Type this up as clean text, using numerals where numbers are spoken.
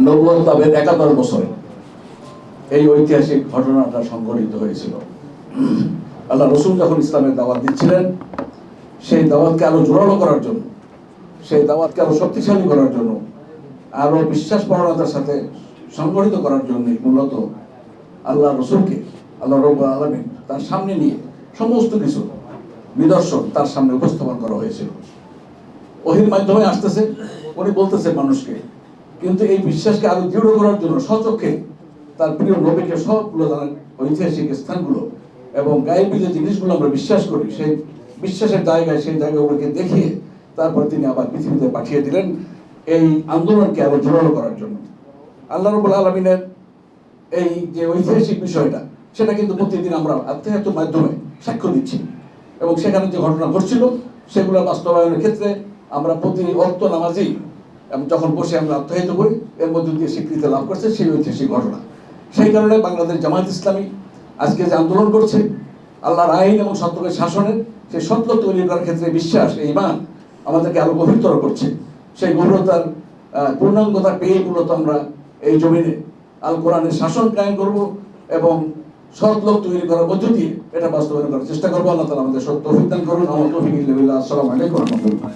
নবুয়ত লাভের 71 বছরে এই ঐতিহাসিক ঘটনাটা সংঘটিত হয়েছিল। আল্লাহ রসুল যখন ইসলামের দাওয়াত দিচ্ছিলেন, সেই দাওয়াতকে আরো জোরালো করার জন্য, সেই দাওয়াতকে আরো শক্তিশালী করার জন্য, আরো বিশ্বাসপরণতার সাথে সংগঠিত করার জন্য মূলত আল্লাহ রসুলকে আল্লাহ রাব্বুল আলামিন তার সামনে নিয়ে সমস্ত কিছু নিদর্শন তার সামনে উপস্থাপন করা হয়েছিল। ওহীর মাধ্যমে আসতেছে, উনি বলতেছে মানুষকে, কিন্তু এই বিশ্বাসকে আরো দৃঢ় করার জন্য স্বচক্ষে তার প্রিয় নবীকে সবগুলো ঐতিহাসিক স্থানগুলো এবং গায়েবী যে জিনিসগুলো আমরা বিশ্বাস করি, সেই বিশ্বাসের জায়গায় সেই জায়গাগুলোকে দেখিয়ে তারপর তিনি আবার পৃথিবীতে পাঠিয়ে দিলেন এই আন্দোলনকে আরো জোরালো করার জন্য। আল্লাহ রাব্বুল আলামিনের এই যে ঐতিহাসিক বিষয়টা, সেটা কিন্তু প্রতিদিন আমরা আত্মীয়তার মাধ্যমে সাক্ষ্য দিচ্ছি এবং সেখানে যে ঘটনা ঘটছিল সেগুলো বাস্তবায়নের ক্ষেত্রে আমরা প্রতি ওয়াক্ত নামাজেই যখন বসে আমরা আত্মহিত করি, এর মধ্যে দিয়ে স্বীকৃতি লাভ করছে সেই ঐতিহাসিক ঘটনা। সেই কারণে বাংলাদেশ জামায়াত ইসলামী আজকে যে আন্দোলন করছে আল্লাহর আইন এবং সত্যের শাসনের, সেই সত্য তৈরি করার ক্ষেত্রে বিশ্বাস, এই ঈমান আমাদেরকে আরো গভীরতর করছে। সেই গভীরতার পূর্ণাঙ্গতা পেয়ে মূলত আমরা এই জমিনে আল কোরআনের শাসন কায়েম করব এবং সৎ লোক তৈরি করার মধ্য দিয়ে এটা বাস্তবায়ন করার চেষ্টা করবো। আল্লাহ তাআলা আমাদের সত্য তৌফিক দান করুন। আমার তৌফিক ইল্লা বিল্লাহ। আসসালামু আলাইকুম ওয়া রাহমাতুল্লাহ।